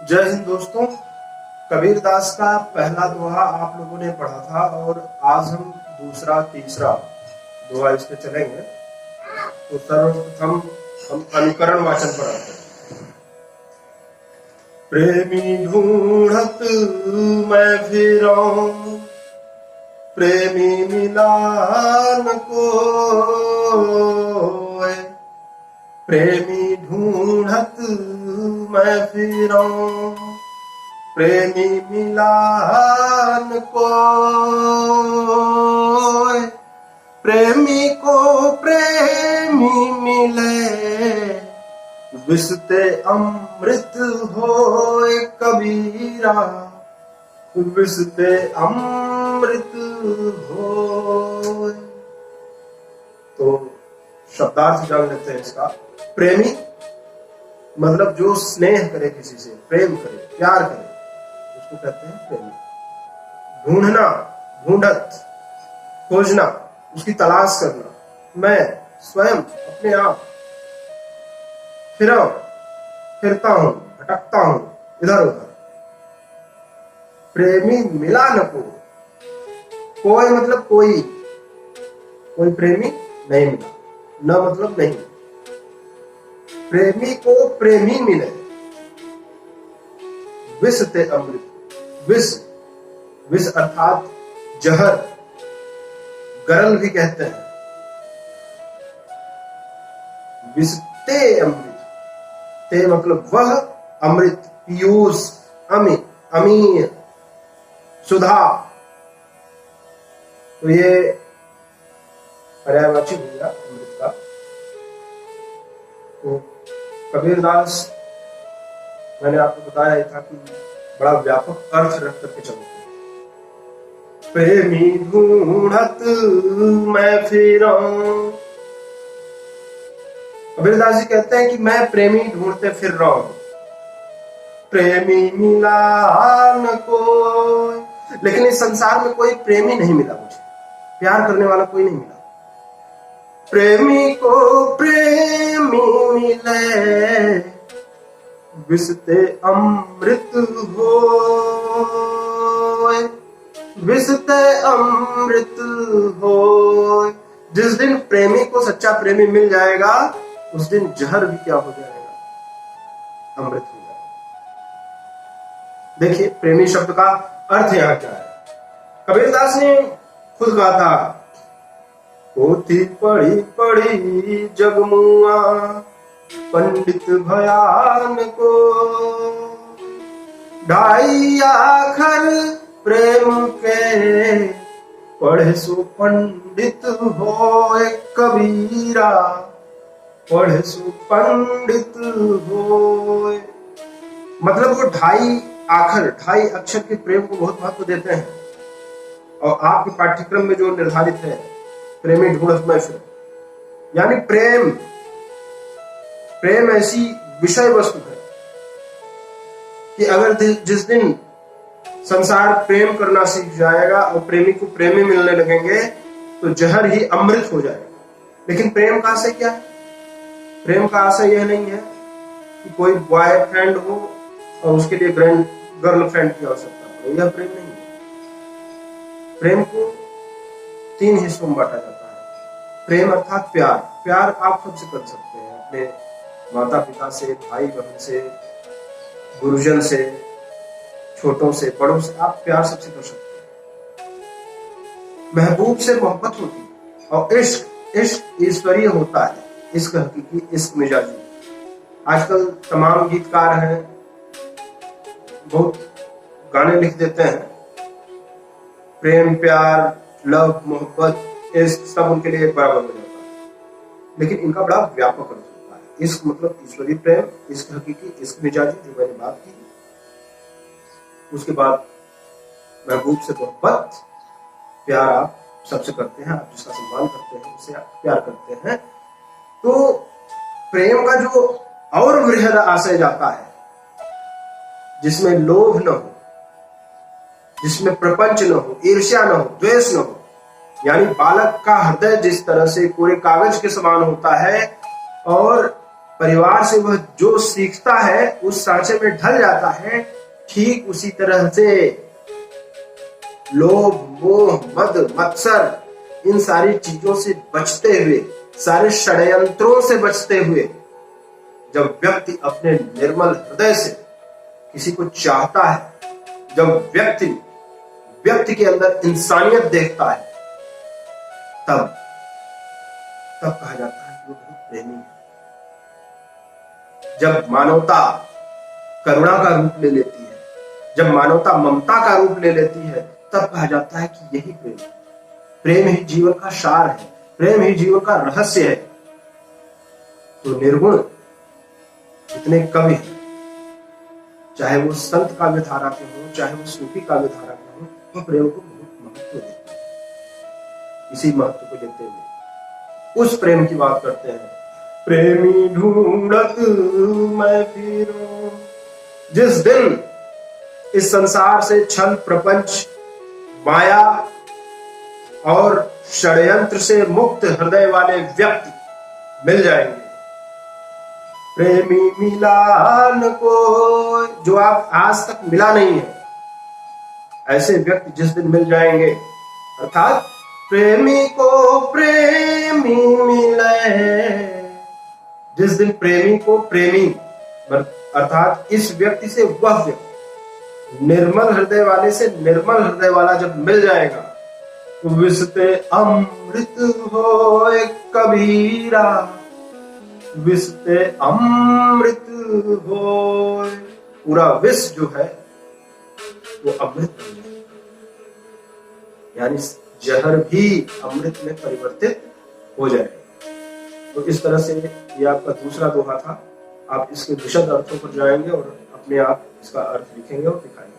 जय हिंद दोस्तों। कबीरदास का पहला दोहा आप लोगों ने पढ़ा था और आज हम दूसरा तीसरा दोहा इस पे चलेंगे। तो सर्वप्रथम हम अनुकरण वाचन पर आते हैं। प्रेमी ढूंढत मैं फिरूं, प्रेमी मिला न कोय। प्रेमी ढूंढत मैं फिरूं, प्रेमी मिला न कोय। प्रेमी को प्रेमी मिले, विसते अमृत होए कबीरा, विसते अमृत होए। तो शब्दार्थ जान लेते हैं इसका। प्रेमी मतलब जो स्नेह करे, किसी से प्रेम करे, प्यार करे, उसको कहते हैं प्रेमी। ढूंढना, ढूंढत, खोजना, उसकी तलाश करना। मैं स्वयं अपने आप फिरता हूं, भटकता हूं इधर उधर। प्रेमी मिला न को, कोई मतलब कोई प्रेमी नहीं मिला, न मतलब नहीं। प्रेमी को प्रेमी मिले, विष ते अमृत। विष अर्थात जहर, गरल भी कहते हैं। विष ते अमृत, ते मतलब वह अमृत, पीयूष, अमीय, सुधा। तो ये पर्यायवाची हो गया अमृत का। तो कबीरदास, मैंने आपको बताया था कि बड़ा व्यापक अर्थ रख करके चलते हैं। प्रेमी ढूंढत मैं फिरूं। कबीरदास जी कहते हैं कि मैं प्रेमी ढूंढते फिर रहा हूं, प्रेमी मिला न कोई। लेकिन इस संसार में कोई प्रेमी नहीं मिला मुझे, प्यार करने वाला कोई नहीं मिला। प्रेमी को प्रेमी मिले, विसते अमृत होए, विसते अमृत होए। जिस दिन प्रेमी को सच्चा प्रेमी मिल जाएगा, उस दिन जहर भी क्या हो जाएगा, अमृत हो जाएगा। देखिए प्रेमी शब्द का अर्थ यहां क्या है। कबीरदास ने खुद कहा था, पोथी पढ़ी पढ़ी जगमुआ, पंडित भयान को। ढाई आखर प्रेम के, पढ़े सो पंडित होए कबीरा, पढ़े सो पंडित होए। मतलब वो ढाई अक्षर के प्रेम को बहुत महत्व देते हैं। और आपके पाठ्यक्रम में जो निर्धारित है, प्रेमी ढूंढत मैं फिरूं, यानी प्रेम ऐसी विषय वस्तु है कि अगर जिस दिन संसार प्रेम करना सीख जाएगा और प्रेमी को प्रेमी मिलने लगेंगे, तो जहर ही अमृत हो जाएगा। लेकिन प्रेम का आशय क्या है? प्रेम का आशय यह नहीं है कि कोई बॉयफ्रेंड हो और उसके लिए गर्लफ्रेंड की आवश्यकता पड़े, यह प्रेम नहीं है। प्रेम को 3 हिस्सों में बांटा जाता है। प्रेम अर्थात प्यार आप सबसे कर सकते हैं, अपने माता पिता से, भाई बहन से, गुरुजन से, छोटों से, बड़ों से आप प्यार सबसे कर सकते हैं। महबूब से मोहब्बत होती है। और इश्क ईश्वरीय होता है, इश्क हकीकी, इश्क मिजाजी। आजकल तमाम गीतकार हैं, बहुत गाने लिख देते हैं, प्रेम, प्यार, लव, मोहब्बत, इश्क सब उनके लिए एक बराबर हो जाता है। लेकिन इनका बड़ा व्यापक अर्थ होता है। इश्क मतलब ईश्वरीय प्रेम, इश्क हकीकी, इश्क मिजाजी, जो मैंने बात की। उसके बाद महबूब से मोहब्बत, प्यार आप सबसे करते हैं, आप जिसका सम्मान करते हैं, उससे आप प्यार करते हैं। तो प्रेम का जो और वृहद आशय जाता है, जिसमें लोभ न हो, जिसमें प्रपंच न हो, ईर्ष्या न हो, द्वेष न हो। यानी बालक का हृदय जिस तरह से कोरे कागज के समान होता है और परिवार से वह जो सीखता है उस सांचे में ढल जाता है। ठीक उसी तरह से लोभ, मोह, मद, मत्सर इन सारी चीजों से बचते हुए, सारे षड्यंत्रों से बचते हुए जब व्यक्ति अपने निर्मल हृदय से किसी को चाहता है, जब व्यक्ति के अंदर इंसानियत देखता है, तब कहा जाता है कि वो बहुत प्रेमी है। जब मानवता करुणा का रूप ले लेती है, जब मानवता ममता का रूप ले लेती है, तब कहा जाता है कि यही प्रेम है। प्रेम ही जीवन का सार है, प्रेम ही जीवन का रहस्य है। तो निर्गुण जितने कवि हैं, चाहे वो संत काव्य धारा के हों, चाहे वो सूफी काव्य धारा के हों, वो प्रेम को बहुत महत्व देते हैं। इसी महत्व को देते हुए उस प्रेम की बात करते हैं। प्रेमी ढूंढत मैं फिरूं, जिस दिन इस संसार से छल, प्रपंच, माया और षड्यंत्र से मुक्त हृदय वाले व्यक्ति मिल जाएंगे। प्रेमी मिलान को, जो आप आज तक मिला नहीं है, ऐसे व्यक्ति जिस दिन मिल जाएंगे, अर्थात प्रेमी को प्रेमी मिले, जिस दिन प्रेमी को प्रेमी, अर्थात इस व्यक्ति से वह व्यक्ति, निर्मल हृदय वाले से निर्मल हृदय वाला जब मिल जाएगा, तो विसते अमृत होए कबीरा, विसते अमृत होए, पूरा विष जो है वो अमृत बन जाएगा, यानी जहर भी अमृत में परिवर्तित हो जाएगा। तो इस तरह से ये आपका दूसरा दोहा था। आप इसके विशद अर्थों पर जाएंगे और अपने आप इसका अर्थ लिखेंगे और दिखाएंगे।